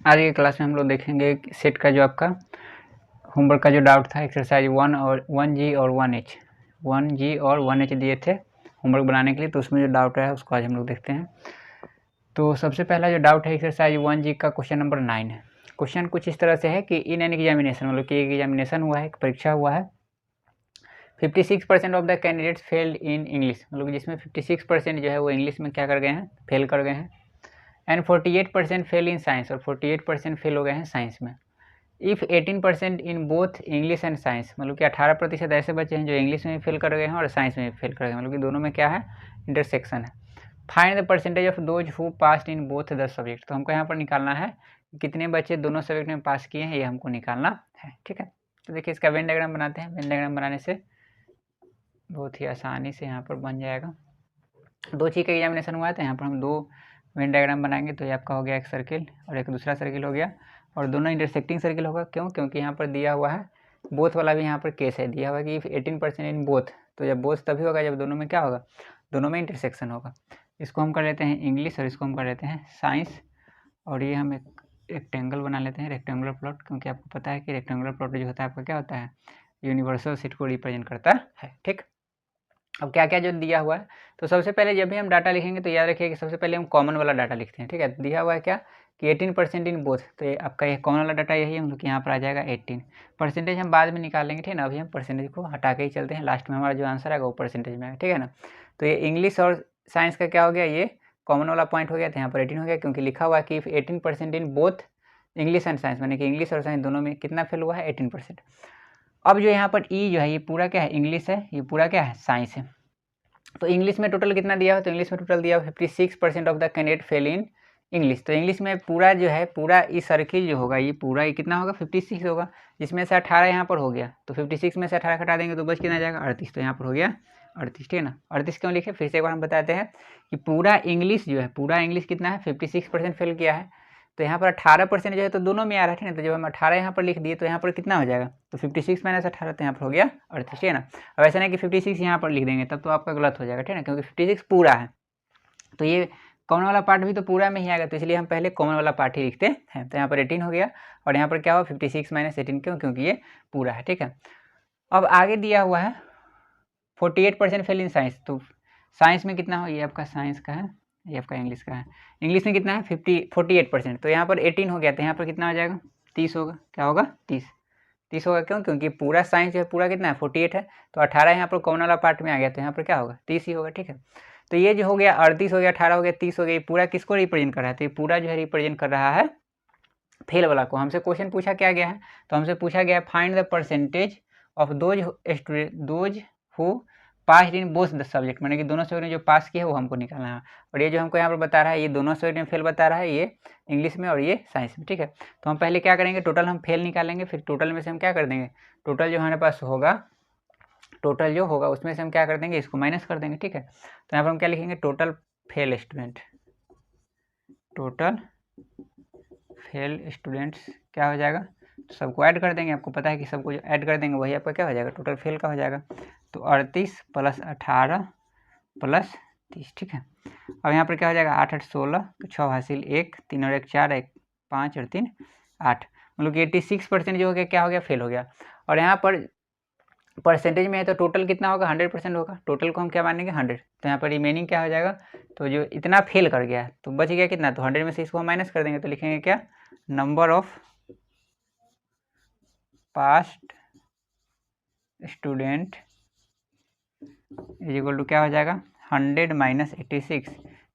आज के क्लास में हम लोग देखेंगे सेट का जो आपका होमवर्क का जो डाउट था एक्सरसाइज 1G और 1H दिए थे होमवर्क बनाने के लिए। तो उसमें जो डाउट है उसको आज हम लोग देखते हैं। तो सबसे पहला जो डाउट है एक्सरसाइज 1G का क्वेश्चन नंबर 9 है। क्वेश्चन कुछ इस तरह से है कि इन एन एग्जामिनेशन, मतलब कि एक एग्जामिनेशन हुआ है, एक परीक्षा हुआ है, 56% of the candidates failed in English, मतलब जिसमें 56% जो है वो इंग्लिश में क्या कर गए हैं, फेल कर गए हैं। एंड 48% फेल इन साइंस, और 48% फेल हो गए हैं साइंस में। If 18% in both English and science, मतलब कि 18% ऐसे बच्चे हैं जो इंग्लिश में भी फेल कर गए हैं और साइंस में भी फेल कर गए हैं, मतलब कि दोनों में क्या है, इंटरसेक्शन है। Find the percentage of those who passed in both the subject. तो हमको यहाँ पर निकालना है कितने बच्चे दोनों सब्जेक्ट में पास किए हैं, ये हमको निकालना है। ठीक है, तो देखिए इसका वेन डायग्राम बनाते हैं। वेन डायग्राम बनाने से बहुत ही आसानी से यहाँ पर बन जाएगा। 2 चीज़ का एग्जामिनेशन हुआ है तो यहाँ पर हम 2 वेन डायग्राम बनाएंगे। तो ये आपका हो गया एक सर्किल और एक दूसरा सर्किल हो गया, और दोनों इंटरसेक्टिंग सर्किल होगा। क्यों? क्योंकि यहाँ पर दिया हुआ है बोथ वाला भी यहाँ पर केस है, दिया हुआ है कि 18% इन बोथ। तो जब बोथ तभी होगा जब दोनों में क्या होगा, दोनों में इंटरसेक्शन होगा। इसको हम कर लेते हैं इंग्लिश और इसको हम कर लेते हैं साइंस, और ये हम एक रेक्टेंगल बना लेते हैं, रेक्टेंगुलर प्लॉट। क्योंकि आपको पता है कि रेक्टेंगुलर प्लॉट जो होता है आपका क्या होता है, यूनिवर्सल सेट को रिप्रेजेंट करता है। ठीक, अब क्या क्या जो दिया हुआ है, तो सबसे पहले जब भी हम डाटा लिखेंगे तो याद रखिए कि सबसे पहले हम कॉमन वाला डाटा लिखते हैं। ठीक है, दिया हुआ है क्या कि 18% इन बोथ, तो ये आपका ये कॉमन वाला डाटा यही है, हम लोग यहाँ पर आ जाएगा 18। परसेंटेज हम बाद में निकालेंगे, ठीक है ना। अभी हम परसेंटेज को हटा के ही चलते हैं, लास्ट में हमारा जो आंसर आएगा वो परसेंटेज में आएगा, ठीक है ना। तो ये इंग्लिश और साइंस का क्या हो गया, ये कॉमन वाला पॉइंट हो गया, तो यहाँ पर 18 हो गया, क्योंकि लिखा हुआ है कि 18% in both English and science, यानी कि इंग्लिश और साइंस दोनों में कितना फेल हुआ है, 18%। अब जो यहाँ पर ई जो है ये पूरा क्या है, इंग्लिश है, ये पूरा क्या है, साइंस है। तो इंग्लिश में टोटल कितना दिया हो, तो इंग्लिश में टोटल दिया हो 56% of the candidate fail in English. तो इंग्लिश में पूरा जो है, पूरा ई सर्किल जो होगा, ये पूरा ये कितना होगा, 56 होगा, जिसमें से 18 यहाँ पर हो गया। तो 56 में से 18 घटा देंगे तो बच कितना जाएगा, 38। तो यहाँ पर हो गया 38, ठीक है ना। 38 क्यों लिखे, फिर से एक बार हम बताते हैं कि पूरा इंग्लिश जो है, पूरा इंग्लिश कितना है, 56% फेल किया है। तो यहाँ पर 18% जो है तो दोनों में आ रहा है, ठीक है। तो जब हम 18 यहाँ पर लिख दिए तो यहाँ पर कितना हो जाएगा, तो 56 माइनस 18, तो यहाँ पर हो गया 38, ठीक है ना। अब ऐसा नहीं कि 56 यहाँ पर लिख देंगे तब तो आपका गलत हो जाएगा, ठीक है ना, क्योंकि 56 पूरा है। तो ये कॉमन वाला पार्ट भी तो पूरा में ही आएगा, तो इसलिए हम पहले कॉमन वाला पार्ट ही लिखते हैं। तो यहाँ पर 18 हो गया, और यहाँ पर क्या हुआ, 56 माइनस 18, क्यों, क्योंकि ये पूरा है, ठीक है। अब आगे दिया हुआ है 48% फेल इन साइंस। तो साइंस में कितना हो, ये आपका साइंस का है, ये आपका इंग्लिश का है। इंग्लिश में कितना है, 48%। तो यहाँ पर 18 हो गया, तो यहाँ पर कितना हो जाएगा, 30 होगा। क्या होगा, 30 होगा। क्यों, क्योंकि पूरा साइंस जो है पूरा कितना है, 48 है। तो 18 यहाँ पर कॉमन वाला पार्ट में आ गया, तो यहाँ पर क्या होगा, 30 ही होगा, ठीक है। तो ये जो हो गया 38 हो गया, 18 हो गया, 30 हो गया, ये पूरा किसको रिप्रेजेंट कर रहा है, तो ये पूरा जो है रिप्रेजेंट कर रहा है फेल वाला को। हमसे क्वेश्चन पूछा क्या गया है, तो हमसे पूछा गया find the percentage of those who pass in both the subject, मैंने कि दोनों सब्जेक्ट में जो पास किया है वो हमको निकालना है। और ये जो हमको यहाँ पर बता रहा है, ये दोनों सब्जेक्ट में फेल बता रहा है, ये इंग्लिश में और ये साइंस में, ठीक है। तो हम पहले क्या करेंगे, टोटल हम फेल निकालेंगे, फिर टोटल में से हम क्या कर देंगे, टोटल जो हमारे पास होगा, टोटल जो होगा उसमें से हम क्या कर देंगे, इसको माइनस कर देंगे, ठीक है। तो यहाँ पर हम क्या लिखेंगे, total fail student, total fail students क्या हो जाएगा, तो सबको ऐड कर देंगे। आपको पता है कि सबको जो ऐड कर देंगे वही आपका क्या हो जाएगा, टोटल फेल का हो जाएगा। तो 38 प्लस 18 प्लस 30, ठीक है। अब यहाँ पर क्या हो जाएगा, 8 8 16, तो 6 हासिल 1, 3 और 1 4, 1 5 और 3 8, मतलब कि 86% जो हो गया क्या हो गया, फेल हो गया। और यहाँ पर परसेंटेज में है तो टोटल कितना होगा, 100% होगा। टोटल को हम क्या मानेंगे, 100। तो यहाँ पर रिमेनिंग क्या हो जाएगा, तो जो इतना फेल कर गया तो बच गया कितना, तो 100 में से इसको हम माइनस कर देंगे, तो लिखेंगे क्या, number of passed student is equal to क्या हो जाएगा, 100 माइनस 86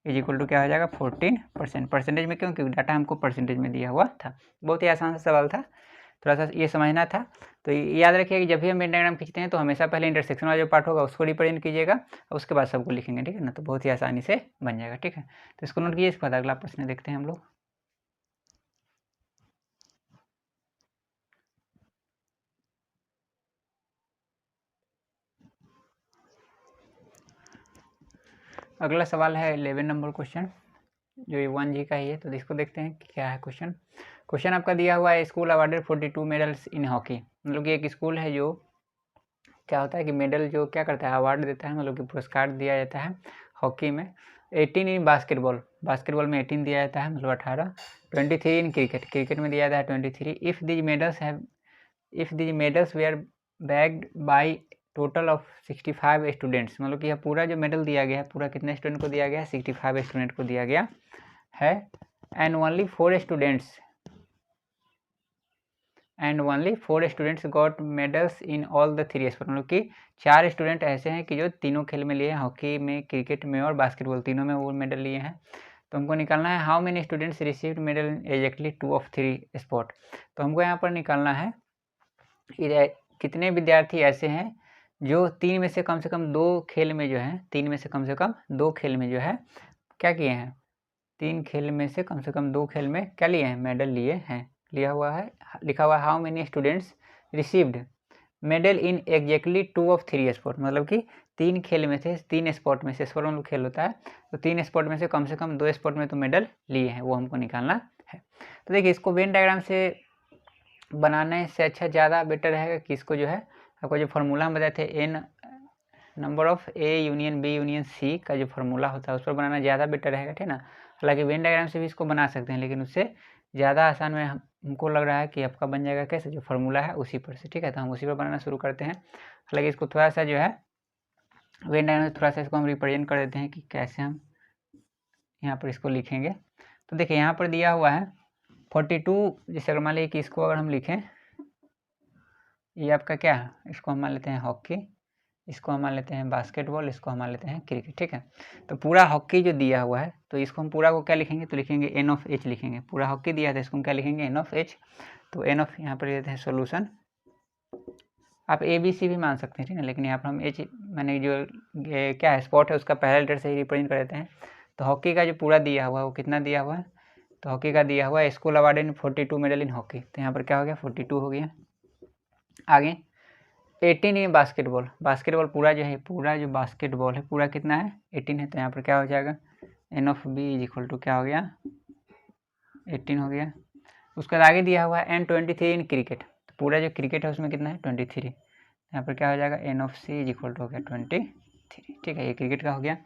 इज इक्वल टू क्या हो जाएगा, 14%। परसेंटेज में क्यों, क्योंकि डाटा हमको परसेंटेज में दिया हुआ था। बहुत ही आसान सा सवाल था, थोड़ा सा ये समझना था। तो याद रखिए कि जब भी हम वेन डायग्राम खींचते हैं तो हमेशा पहले इंटरसेक्शन वाला जो पार्ट होगा उसको रिप्रेजेंट कीजिएगा, और उसके बाद सबको लिखेंगे, ठीक है ना। तो बहुत ही आसानी से बन जाएगा, ठीक है। तो इसको नोट कीजिए। इसके बाद अगला प्रश्न देखते हैं हम लोग। अगला सवाल है 11 नंबर क्वेश्चन, जो ये 1G का ही है। तो इसको देखते हैं कि क्या है क्वेश्चन। क्वेश्चन आपका दिया हुआ है, school awarded 42 medals in hockey, मतलब कि एक स्कूल है जो क्या होता है कि मेडल जो क्या करता है, अवार्ड देता है, मतलब कि पुरस्कार दिया जाता है हॉकी में। 18 इन बास्केटबॉल, बास्केटबॉल में 18 दिया जाता है, मतलब 18। 23 इन क्रिकेट, क्रिकेट में दिया जाता है 23। If these medals were bagged by total of 65 students, मतलब कि यह पूरा जो मेडल दिया गया है पूरा कितने स्टूडेंट को दिया गया है, 65 स्टूडेंट को दिया गया है। And only 4 students got medals in all the 3 sport, मतलब कि 4 स्टूडेंट ऐसे हैं कि जो तीनों खेल में लिए हैं, हॉकी में, क्रिकेट में और बास्केटबॉल, तीनों में वो मेडल लिए हैं। तो हमको निकालना है how many students received medal in exactly 2 of 3 sport. तो हमको यहाँ पर निकालना है कितने विद्यार्थी ऐसे हैं जो 3 में से कम 2 खेल में जो है, 3 में से कम 2 खेल में जो है क्या किए हैं, 3 खेल में से कम 2 खेल में क्या लिए हैं, मेडल लिए हैं। लिखा हुआ है how many students received medal in exactly 2 of 3 sport, मतलब कि 3 खेल में से, 3 स्पोर्ट में से, स्पोर्ट में खेल होता है तो 3 स्पोर्ट में से कम 2 स्पोर्ट में तो मेडल लिए हैं, वो हमको निकालना है। तो देखिए इसको वेन डायग्राम से बनाने से अच्छा ज़्यादा बेटर रहेगा कि इसको जो है आपको जो फार्मूला हम बताए थे n number of A union B union C का जो फार्मूला होता है उस पर बनाना ज़्यादा बेटर रहेगा, ठीक ना। हालांकि वेन डायग्राम से भी इसको बना सकते हैं, लेकिन उससे ज़्यादा आसान में हमको लग रहा है कि आपका बन जाएगा कैसे, जो फार्मूला है उसी पर से, ठीक है। तो हम उसी पर बनाना शुरू करते हैं। हालांकि इसको थोड़ा सा जो है वेन डायग्राम से थोड़ा सा इसको हम रिप्रेजेंट कर देते हैं कि कैसे हम यहाँ पर इसको लिखेंगे। तो देखिए यहाँ पर दिया हुआ है 42, जैसे अगर मान लीजिए कि इसको अगर हम लिखें, ये आपका क्या है, इसको हम मान लेते हैं हॉकी, इसको हम मान लेते हैं बास्केटबॉल, इसको हम मान लेते हैं क्रिकेट, ठीक है। तो पूरा हॉकी जो दिया हुआ है तो इसको हम पूरा को क्या लिखेंगे, तो लिखेंगे एन ऑफ एच लिखेंगे। पूरा हॉकी दिया था इसको हम क्या लिखेंगे, एन ऑफ एच। तो एन ऑफ यहाँ पर लेते हैं सोल्यूशन, आप ए बी सी भी मान सकते हैं, ठीक है, लेकिन यहाँ पर हम एच मैंने जो क्या है स्पॉट है उसका पहला लेटर से ही रिप्रेजेंट कर देते हैं। तो हॉकी का जो पूरा दिया हुआ है वो कितना दिया हुआ है, तो हॉकी का दिया हुआ है school award in 42 medal in hockey, तो यहाँ पर क्या हो गया 42 हो गया। आगे 18 इन बास्केटबॉल, बास्केटबॉल पूरा जो है, पूरा जो बास्केटबॉल है पूरा कितना है 18 है, तो यहाँ पर क्या हो जाएगा n of B is equal to क्या हो गया 18 हो गया। उसके बाद आगे दिया हुआ है एन 23 इन क्रिकेट, तो पूरा जो क्रिकेट है उसमें कितना है 23, यहाँ पर क्या हो जाएगा n of C is equal to हो गया 23, ठीक है, ये क्रिकेट का हो गया।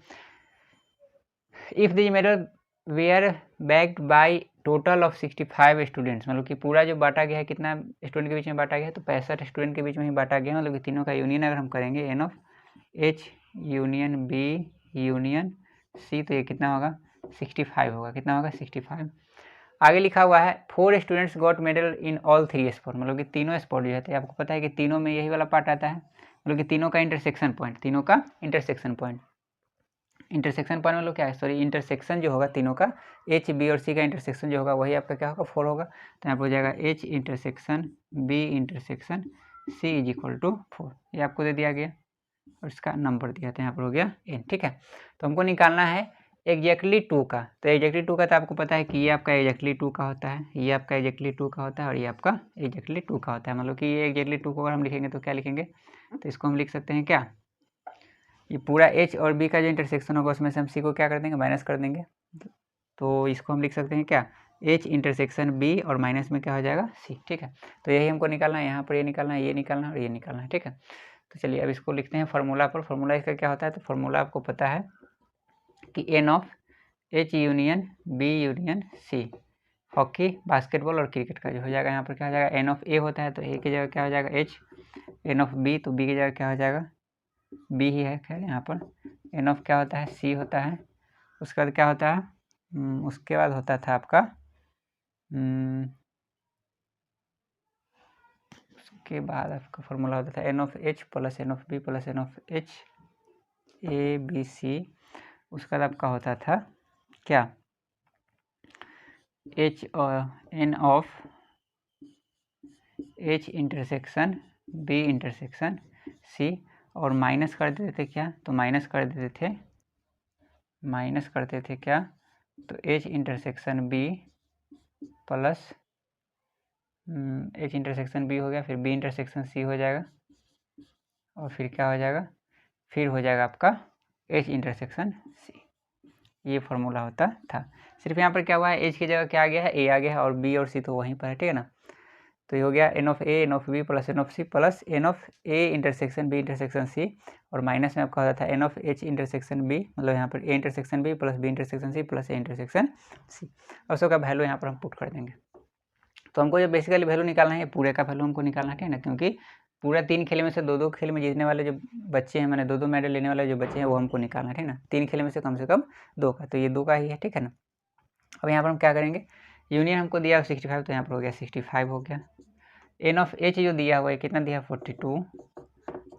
If the medal were bagged by total of 65 students, मतलब कि पूरा जो बांटा गया है कितना स्टूडेंट के बीच में बांटा गया है, तो 65 स्टूडेंट के बीच में ही बांटा गया, मतलब कि तीनों का यूनियन अगर हम करेंगे n of H union B union C, तो ये कितना होगा 65 होगा, कितना होगा 65। आगे लिखा हुआ है 4 students got medal in all 3 sport, मतलब कि तीनों स्पोर्ट जो है, आपको पता है कि तीनों में यही वाला पार्ट आता है, मतलब कि तीनों का इंटरसेक्शन पॉइंट, तीनों का इंटरसेक्शन पॉइंट, इंटरसेक्शन पॉइंट मतलब क्या है, सॉरी इंटरसेक्शन जो होगा तीनों का एच बी और सी का इंटरसेक्शन जो होगा वही आपका क्या होगा 4 होगा। तो यहाँ पर हो जाएगा H intersection B intersection C is equal to 4, ये आपको दे दिया गया और इसका नंबर दिया था यहाँ पर हो गया एन, ठीक है। तो हमको निकालना है एग्जैक्टली 2 का, तो एग्जैक्टली 2 का तो आपको पता है कि ये आपका एग्जैक्टली 2 का होता है, ये आपका एग्जैक्टली 2 का होता है और ये आपका एग्जैक्टली 2 का होता है, मतलब कि ये एग्जैक्टली 2 को अगर हम लिखेंगे तो क्या लिखेंगे, तो इसको हम लिख सकते हैं क्या, ये पूरा एच और बी का जो इंटरसेक्शन होगा उसमें से हम सी को क्या कर देंगे माइनस कर देंगे, तो इसको हम लिख सकते हैं क्या एच इंटरसेक्शन बी और माइनस में क्या हो जाएगा सी, ठीक है। तो यही हमको निकालना है, यहाँ पर ये निकालना है, ये निकालना है और ये निकालना है, ठीक है। तो चलिए अब इसको लिखते हैं फार्मूला पर। फार्मूला इसका क्या होता है, तो फार्मूला आपको पता है कि n of H union B union C, hockey basketball और क्रिकेट का जो हो जाएगा, यहाँ पर क्या हो जाएगा एन ऑफ ए होता है तो ए की जगह क्या हो जाएगा एच, एन ऑफ बी तो बी की जगह क्या हो जाएगा बी ही है, खैर यहाँ पर एन ऑफ क्या होता है सी होता है। उसके बाद क्या होता है, उसके बाद होता था आपका उसके बाद आपका फॉर्मूला होता था n of H plus n of B plus n of H A B C. उसके बाद आपका होता था क्या H n of H intersection B intersection C, और माइनस कर देते थे क्या, तो माइनस कर देते थे क्या, तो H intersection B plus H intersection B हो गया, फिर बी इंटरसेक्शन सी हो जाएगा और फिर क्या हो जाएगा, फिर हो जाएगा आपका एच इंटरसेक्शन सी, ये फार्मूला होता था। सिर्फ यहाँ पर क्या हुआ है एच की जगह क्या आ गया है ए आ गया है और बी और सी तो वहीं पर है, ठीक है ना। तो ये हो गया n of A n of B plus n of C plus n of A intersection B intersection C, और माइनस में आपका होता था n of H intersection B, मतलब यहाँ पर A intersection B plus B intersection C plus A intersection C, और उसका वैल्यू यहाँ पर हम पुट कर देंगे। तो हमको जो बेसिकली वैल्यू निकालना है, पूरे का वैल्यू हमको निकालना है, ठीक है ना, क्योंकि पूरा 3 खेल में से 2-2 खेल में जीतने वाले जो बच्चे हैं, मैंने 2-2 मेडल लेने वाले जो बच्चे हैं वो हमको निकालना है, ठीक है ना। 3 खेल में से कम 2 का, तो ये 2 का ही है, ठीक है ना। अब यहाँ पर हम क्या करेंगे, यूनियन हमको दिया 65, तो यहाँ पर हो गया 65 हो गया। एन ऑफ एच जो दिया हुआ है कितना दिया 42,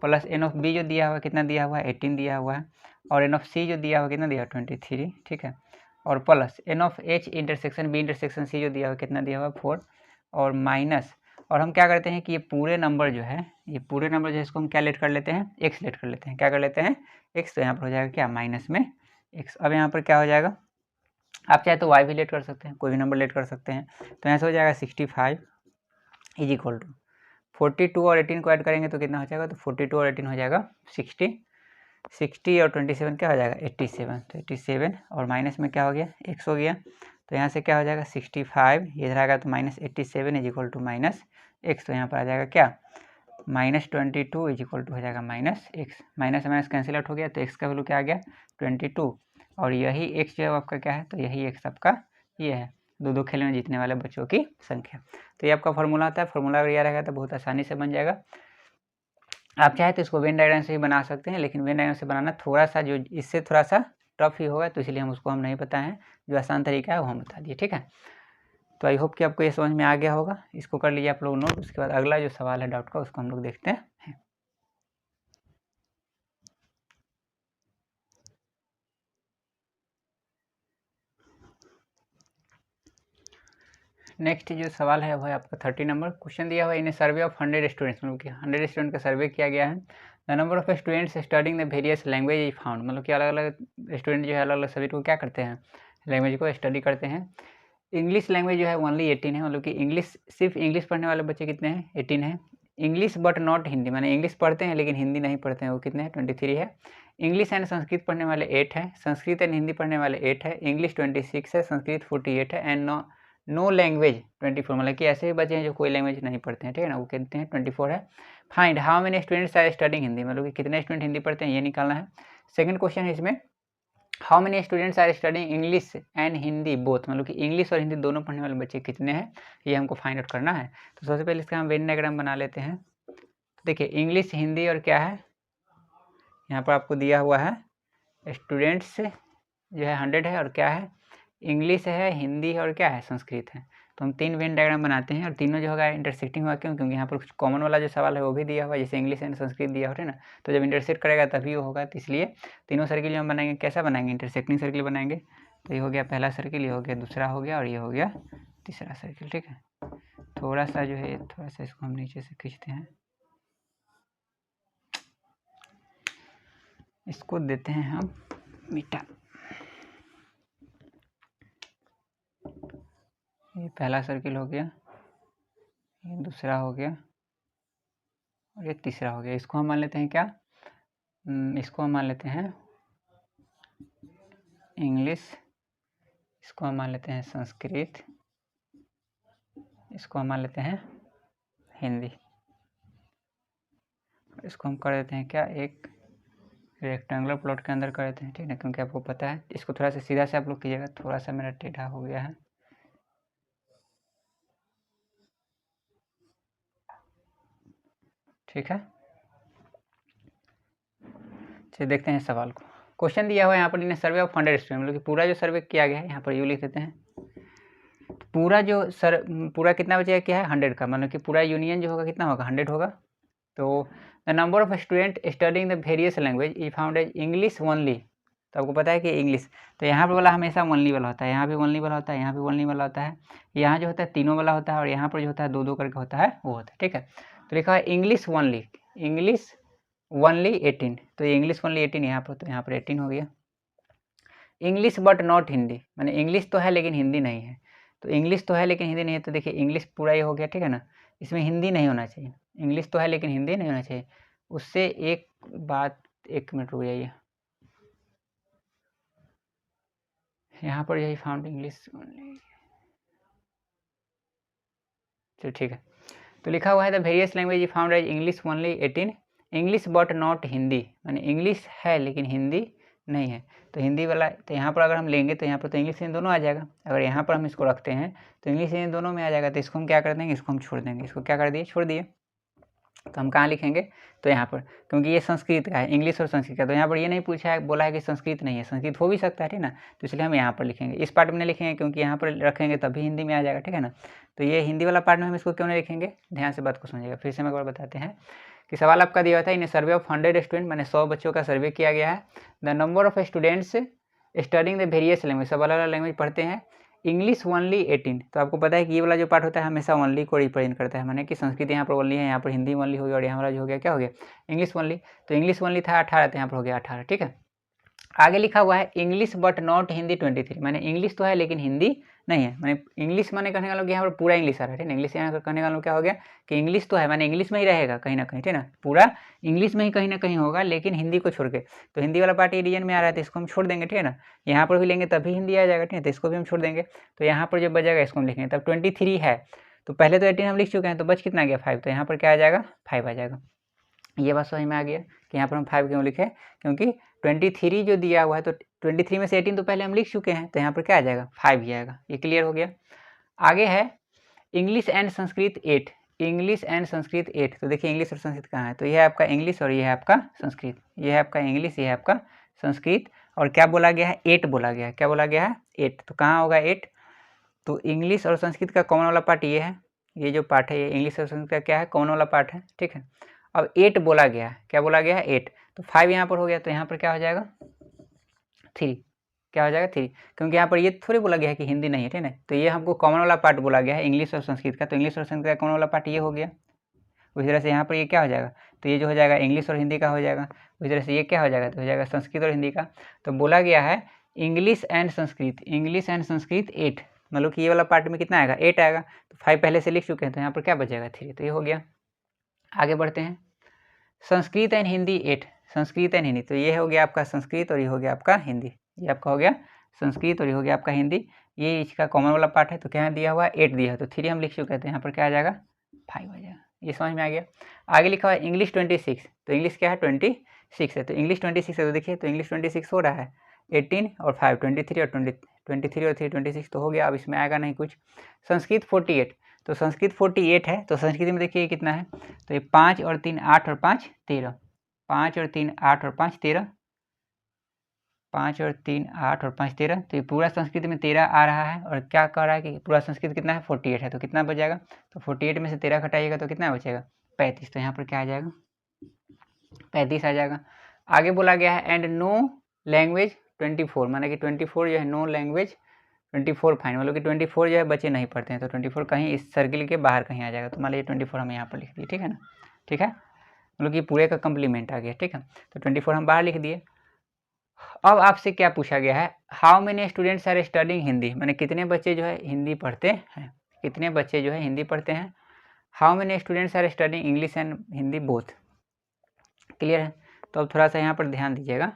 प्लस एन ऑफ बी जो दिया हुआ है कितना दिया हुआ है 18 दिया हुआ है, और एन ऑफ सी जो दिया हुआ कितना दिया 23, ठीक है, और plus n of H intersection B intersection C जो दिया हुआ कितना दिया हुआ 4, और माइनस, और हम क्या करते हैं कि ये पूरे नंबर जो है इसको हम क्या लेट कर लेते हैं, एक्स लेट कर लेते हैं, क्या कर लेते हैं एक्स, तो यहाँ पर हो जाएगा क्या माइनस में एक्स। अब यहाँ पर क्या हो जाएगा, आप चाहे तो वाई भी लेट कर सकते हैं, कोई भी नंबर लेट कर सकते हैं, तो यहाँ से हो जाएगा 65 इज इक्वल टू 42 और 18 को ऐड करेंगे तो कितना हो जाएगा, तो 42 और 18 हो जाएगा 60, 60 और 27 क्या हो जाएगा 87, तो 87 और माइनस में क्या हो गया एक्स हो गया, तो यहाँ से क्या हो जाएगा 65 ये इधर आएगा तो minus 87 is equal to minus x, तो यहाँ पर आ जाएगा क्या -22 इज इक्वल टू हो जाएगा minus x, minus minus cancel out हो गया, तो एक्स का वैल्यू क्या आ गया 22, और यही एक्स जो है आपका क्या है, तो यही एक्स आपका ये है 2-2 खेल में जीतने वाले बच्चों की संख्या। तो ये आपका फॉर्मूला होता है, फॉर्मूला अगर याद रहेगा तो बहुत आसानी से बन जाएगा। आप चाहे तो इसको वेन डायग्राम से भी बना सकते हैं, लेकिन वेन डायग्राम से बनाना थोड़ा सा जो इससे थोड़ा सा टफ ही होगा, तो इसलिए हम नहीं बताएं हैं, जो आसान तरीका है वो हम बता दिए, ठीक है। तो आई होप कि आपको ये समझ में आ गया होगा, इसको कर लीजिए आप लोग नोट। उसके बाद अगला जो सवाल है डाउट का उसको हम लोग देखते हैं। नेक्स्ट जो सवाल है वो है आपका 30 नंबर। क्वेश्चन दिया हुआ है इन सर्वे ऑफ 100 स्टूडेंट्स, मतलब कि 100 स्टूडेंट का सर्वे किया गया है। The number of students studying the various language is found, मतलब कि अलग अलग स्टूडेंट जो है अलग अलग सब्जेक्ट को क्या करते हैं, लैंग्वेज को स्टडी करते हैं। इंग्लिश लैंग्वेज जो है ओनली 18 है, मतलब कि इंग्लिश सिर्फ इंग्लिश पढ़ने वाले बच्चे कितने हैं 18 हैं। इंग्लिश बट नॉट हिंदी, माने इंग्लिश पढ़ते हैं लेकिन हिंदी नहीं पढ़ते हैं, वो कितने हैं 23 है। इंग्लिश एंड संस्कृत पढ़ने वाले 8 है, संस्कृत एंड हिंदी पढ़ने वाले 8 है, इंग्लिश 26 है, संस्कृत 48 है, एंड नो लैंग्वेज 24, मतलब कि ऐसे ही बच्चे हैं जो कोई लैंग्वेज नहीं पढ़ते हैं, ठीक है ना, वो कहते हैं 24 है। Find how many students are studying Hindi, मतलब कि कितने स्टूडेंट हिंदी पढ़ते हैं ये निकालना है। सेकंड क्वेश्चन है इसमें how many students are studying English and Hindi both, मतलब कि इंग्लिश और हिंदी दोनों पढ़ने वाले बच्चे कितने हैं ये हमको फाइंड आउट करना है। तो सबसे पहले इसका हम वेन डायग्राम बना लेते हैं। देखिए इंग्लिश हिंदी और क्या है, यहाँ पर आपको दिया हुआ है स्टूडेंट्स जो है 100 है, और क्या है इंग्लिश है, हिंदी है, और क्या है संस्कृत है। तो हम 3 वेन डायग्राम बनाते हैं, और तीनों जो होगा इंटरसेक्टिंग होगा, क्यों, क्योंकि यहाँ पर कुछ कॉमन वाला जो सवाल है वो भी दिया हुआ है, जैसे इंग्लिश एंड संस्कृत दिया हो रहा है ना, तो जब इंटरसेक्ट करेगा तभी वो होगा, तो इसलिए तीनों सर्किल जो हम बनाएंगे कैसा बनाएंगे, इंटरसेक्टिंग सर्किल बनाएंगे। तो ये हो गया पहला सर्किल, ये हो गया दूसरा हो गया, और ये हो गया तीसरा सर्किल, ठीक है। थोड़ा सा जो है थोड़ा सा इसको हम नीचे से खींचते हैं, इसको देते हैं हम मीठा। ये पहला सर्किल हो गया, ये दूसरा हो गया, और ये तीसरा हो गया। इसको हम मान लेते हैं क्या, इसको हम मान लेते हैं इंग्लिश, इसको हम मान लेते हैं संस्कृत, इसको हम मान लेते हैं हिंदी, इसको हम कर देते हैं क्या एक रेक्टेंगुलर प्लॉट के अंदर कर देते हैं, ठीक है, क्योंकि आपको पता है। इसको थोड़ा सा सीधा से आप लोग कीजिएगा, थोड़ा सा मेरा टेढ़ा हो गया है, ठीक है। चलिए देखते हैं सवाल को। क्वेश्चन दिया हुआ है यहाँ पर, इन्हें सर्वे ऑफ 100 स्टूडेंट, मतलब कि पूरा जो सर्वे किया गया है यहाँ पर यू लिख देते हैं। पूरा जो पूरा कितना बचेगा क्या है 100 का, मतलब कि पूरा यूनियन जो होगा कितना होगा 100 होगा। तो the number of student studying the various language ई फाउंड एज इंग्लिश ओनली, तो आपको पता है कि इंग्लिश, तो यहाँ पर वाला हमेशा ओनली वाला होता है, यहाँ भी ओनली वाला होता है, यहाँ भी ओनली वाला होता है, यहाँ जो होता है तीनों वाला होता है, और यहाँ पर जो होता है 2-2 करके होता है वो होता है, ठीक है। तो लिखा है इंग्लिश ओनली, इंग्लिश ओनली 18, तो ये इंग्लिश ओनली 18 यहाँ पर, तो यहाँ पर 18 हो गया। इंग्लिश बट नॉट हिंदी, मैंने इंग्लिश तो है लेकिन हिंदी नहीं है, तो इंग्लिश तो है लेकिन हिंदी नहीं है, तो देखिए इंग्लिश पूरा ही हो गया, ठीक है ना, इसमें हिंदी नहीं होना चाहिए, इंग्लिश तो है लेकिन हिंदी नहीं होना चाहिए। उससे एक बात, 1 मिनट रुक जाइए, यहाँ पर यही फाउंड इंग्लिश, चलो ठीक है। तो लिखा हुआ है the various language found as English only 18, English but not Hindi, माने इंग्लिश है लेकिन हिंदी नहीं है। तो हिंदी वाला तो यहाँ पर अगर हम लेंगे तो यहाँ पर तो इंग्लिश हिंदी दोनों आ जाएगा, अगर यहाँ पर हम इसको रखते हैं तो इंग्लिश हिंदी दोनों में आ जाएगा। तो इसको हम क्या कर देंगे, इसको हम छोड़ देंगे। इसको क्या कर दिए, छोड़ दिए। तो हम कहाँ लिखेंगे, तो यहाँ पर, क्योंकि ये संस्कृत का है, इंग्लिश और संस्कृत का, तो यहाँ पर ये नहीं पूछा है, बोला है कि संस्कृत नहीं है, संस्कृत हो भी सकता है, ठीक ना। तो इसलिए हम यहाँ पर लिखेंगे, इस पार्ट में नहीं लिखेंगे क्योंकि यहाँ पर रखेंगे तभी हिंदी में आ जाएगा, ठीक है ना। तो ये हिंदी वाला पार्ट में हम इसको क्यों नहीं लिखेंगे, ध्यान से बात को समझिएगा। फिर से हम एक बार बताते हैं कि सवाल आपका दिया था, इन सर्वे ऑफ 100 स्टूडेंट, मैंने 100 बच्चों का सर्वे किया गया है। The number of students studying the various language, सब अलग अलग लैंग्वेज पढ़ते हैं, इंग्लिश ओनली 18। तो आपको पता है कि ये वाला जो पार्ट होता है हमेशा ओनली को रिप्रेजेंट करता है, माने कि संस्कृत यहाँ पर ओनली है, यहाँ पर हिंदी ओनली हो गया, और यहाँ वाला जो हो गया क्या हो गया, इंग्लिश ओनली। तो इंग्लिश ओनली था 18, तो यहाँ पर हो गया 18, ठीक है। आगे लिखा हुआ है इंग्लिश बट नॉट हिंदी 23, माने इंग्लिश तो है लेकिन हिंदी नहीं है। माने इंग्लिश माने कहने का मतलब यहाँ पर पूरा इंग्लिश आ रहा है, ठीक है। इंग्लिश यहाँ कहने का मतलब क्या हो गया कि इंग्लिश तो है, माने इंग्लिश में ही रहेगा कहीं ना कहीं, ठीक है ना, पूरा इंग्लिश में ही कहीं ना कहीं होगा, लेकिन हिंदी को छोड़ के। तो हिंदी वाला पार्ट रीजन में आ रहा है तो इसको हम छोड़ देंगे, ठीक है ना। यहाँ पर भी लेंगे तभी हिंदी आ जाएगा, ठीक है, तो इसको भी हम छोड़ देंगे। तो यहाँ पर जो बचेगा इसको हम लिखेंगे, तब 23 है, तो पहले तो 18 हम लिख चुके हैं, तो बच कितना गया 5, तो यहाँ पर क्या आ जाएगा 5 आ जाएगा। ये बात समझ में आ गया कि यहाँ पर हम 5 क्यों लिखे, क्योंकि 23 जो दिया हुआ है, तो 23 में से 18 तो पहले हम लिख चुके हैं, तो यहाँ पर क्या आ जाएगा 5 ही आएगा। ये क्लियर हो गया। आगे है English and Sanskrit 8, English and Sanskrit 8। तो देखिए इंग्लिश और संस्कृत कहाँ है, तो यह है आपका इंग्लिश और यह है आपका संस्कृत, यह है आपका इंग्लिश, यह है आपका संस्कृत, और क्या बोला गया है 8 बोला गया है, क्या बोला गया है 8। तो कहाँ होगा 8, तो इंग्लिश और संस्कृत का कॉमन वाला पार्ट ये है, ये जो पार्ट है ये इंग्लिश और संस्कृत का क्या है, कॉमन वाला पार्ट है, ठीक है। अब 8 बोला गया है, क्या बोला गया है 8, तो 5 यहाँ पर हो गया, तो यहाँ पर क्या हो जाएगा 3, क्या हो जाएगा 3, क्योंकि यहाँ पर ये थोड़ी बोला गया है कि हिंदी नहीं है, ठीक है। तो ये हमको कॉमन वाला पार्ट बोला गया है इंग्लिश और संस्कृत का, तो इंग्लिश और संस्कृत का कॉमन वाला पार्ट ये हो गया। उसी तरह से यहाँ पर ये क्या हो जाएगा, तो ये जो हो जाएगा इंग्लिश और हिंदी का हो जाएगा। उसी तरह से ये क्या हो जाएगा, तो हो जाएगा संस्कृत और हिंदी का। तो बोला गया है English and Sanskrit, English and Sanskrit 8, मतलब कि ये वाला पार्ट में कितना आएगा 8 आएगा। तो 5 पहले से लिख चुके हैं, तो यहाँ पर क्या बचेगा 3, तो ये हो गया। आगे बढ़ते हैं, संस्कृत एंड हिंदी 8, संस्कृत एंड हिंदी, तो ये हो गया आपका संस्कृत और ये हो गया आपका हिंदी, ये आपका हो गया संस्कृत और ये हो गया आपका हिंदी, ये इसका कॉमन वाला पार्ट है। तो क्या दिया हुआ है 8 दिया है, तो 3 हम लिख चुके हैं, तो यहाँ पर क्या आ जाएगा 5 आ जाएगा। ये समझ में आ गया। आगे लिखा हुआ है इंग्लिश 26, तो इंग्लिश क्या है 26 है, तो इंग्लिश 26 है, तो देखिए तो इंग्लिश 26 हो रहा है 18 और 5 23 और 23 और 3 26, तो हो गया। अब इसमें आएगा नहीं कुछ। संस्कृत 48, तो संस्कृत 48 है, तो संस्कृत में देखिए कितना है, तो ये 5 और 3 8 और 5 13, 5 और 3 8 और 5 13, 5 और 3 8 और 5 13, तो ये पूरा संस्कृत में 13 आ रहा है। और क्या कह रहा है कि पूरा संस्कृत कितना है 48 है, तो कितना बच जाएगा, तो 48 में से 13 घटाइएगा तो कितना बचेगा 35, तो यहाँ पर क्या आ जाएगा 35 आ जाएगा। आगे बोला गया है एंड नो लैंग्वेज 24, माना कि 24 जो है नो लैंग्वेज 24 फाइन, मतलब कि 24 जो है बच्चे नहीं पढ़ते हैं, तो 24 कहीं इस सर्किल के बाहर कहीं आ जाएगा। तो मान लीजिए 24 हम यहाँ पर लिख दिए, ठीक है ना, ठीक है, मतलब कि पूरे का कम्प्लीमेंट आ गया, ठीक है। तो 24 हम बाहर लिख दिए। अब आपसे क्या पूछा गया है, how many students are studying Hindi, माने कितने बच्चे जो है हिंदी पढ़ते हैं, कितने बच्चे जो है हिंदी पढ़ते हैं। How many students are studying English and Hindi both, clear है। तो अब थोड़ा सा यहाँ पर ध्यान दीजिएगा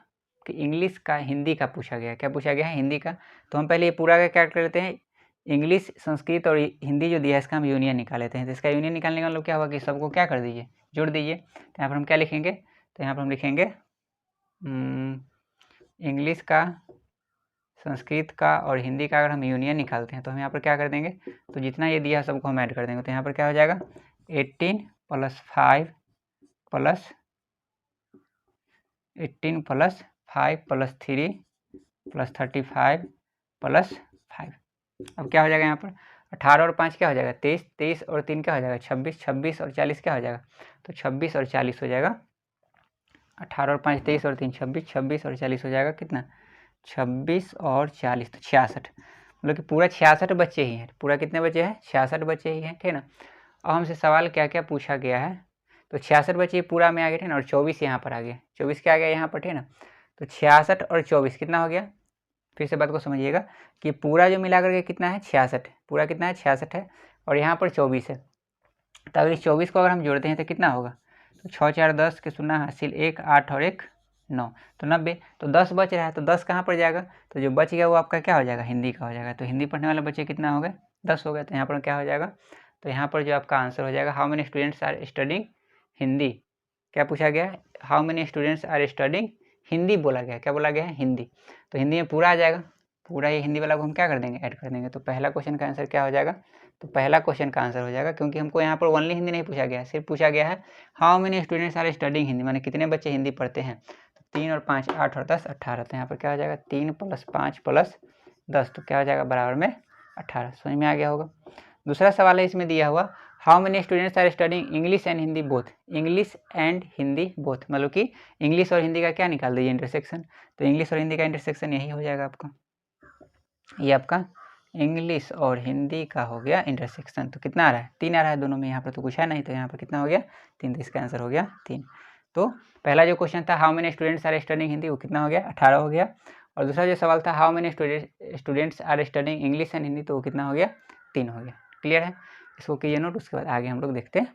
कि इंग्लिश का हिंदी का पूछा गया, क्या पूछा गया है हिंदी का। तो हम पहले ये पूरा का क्या कर लेते हैं, इंग्लिश संस्कृत और हिंदी जो दिया है इसका हम यूनियन निकाल लेते हैं। तो इसका यूनियन निकालने का मतलब क्या होगा कि सबको क्या कर दीजिए, जोड़ दीजिए। तो यहाँ पर हम क्या लिखेंगे, तो यहाँ पर हम लिखेंगे इंग्लिश का संस्कृत का और हिंदी का अगर हम यूनियन निकालते हैं तो हम यहाँ पर क्या कर देंगे, तो जितना ये दिया है सबको हम ऐड कर देंगे। तो यहाँ पर क्या हो जाएगा 18 + 5 + 18 + 5 + 3 + 35 + 5। अब क्या हो जाएगा यहाँ पर 18 और 5 क्या हो जाएगा 23, 23 और 3 क्या हो जाएगा 26, 26 और 40 क्या हो जाएगा, तो 26 और 40 हो जाएगा। 18 और 5 23 और 3 26, 26 और 40 हो जाएगा कितना 26 और 40, तो 66, मतलब कि पूरा 66 बच्चे ही हैं। पूरा कितने बच्चे हैं 66 बच्चे ही हैं, ठीक है ना। अब हमसे सवाल क्या क्या पूछा गया है, तो 66 बच्चे पूरा में आ गए, ठीक है ना, और 24 यहाँ पर आ गए, 24 क्या आ गया यहाँ पर, ठीक है ना। तो 66 और 24 कितना हो गया, फिर से बात को समझिएगा कि पूरा जो मिला करके कितना है 66, पूरा कितना है 66 है, और यहाँ पर 24 है। तो अगर इस 24 को अगर हम जोड़ते हैं तो कितना होगा, तो 6 4 10 के 0 हासिल 1 8 और 1 9, तो 90। तो 10 बच रहा है, तो 10 कहाँ पर जाएगा, तो जो बच गया वो आपका क्या हो जाएगा हिंदी का हो जाएगा। तो हिंदी पढ़ने वाले बच्चे कितना हो गए 10 हो गए। तो यहाँ पर क्या हो जाएगा तो यहाँ पर जो आपका आंसर हो जाएगा how many students are studying Hindi. क्या पूछा गया है? How many students are studying Hindi बोला गया है। क्या बोला गया है? हिंदी। तो हिंदी में पूरा आ जाएगा, पूरा ये हिंदी वाला को हम क्या कर देंगे? ऐड कर देंगे। तो पहला क्वेश्चन का आंसर क्या हो जाएगा? तो पहला क्वेश्चन का आंसर हो जाएगा, क्योंकि हमको यहाँ पर ओनली हिंदी नहीं पूछा गया है, सिर्फ पूछा गया है how many students are studying Hindi, माने कितने बच्चे हिंदी पढ़ते हैं। तो 3 और 5 8 और 10 18। तो यहाँ पर क्या हो जाएगा? 3 + 5 + 10, तो क्या हो जाएगा? बराबर में 18। समझ में आ गया होगा। दूसरा सवाल है इसमें दिया हुआ how many students are studying English and Hindi both. English and Hindi both मतलब कि इंग्लिश और हिंदी का क्या निकाल दीजिए? इंटरसेक्शन। तो इंग्लिश और हिंदी का इंटरसेक्शन यही हो जाएगा आपका, ये आपका इंग्लिश और हिंदी का हो गया इंटरसेक्शन। तो कितना आ रहा है? 3 आ रहा है दोनों में, यहाँ पर तो कुछ है नहीं, तो यहाँ पर कितना हो गया? 3। तो इसका आंसर हो गया 3। तो पहला जो क्वेश्चन था how many students are studying Hindi, वो कितना हो गया? 18 हो गया। और दूसरा जो सवाल था how many students are studying English and Hindi, तो वो कितना हो गया? 3 हो गया। क्लियर है? इसको कीजिए नोट, उसके बाद आगे हम लोग देखते हैं।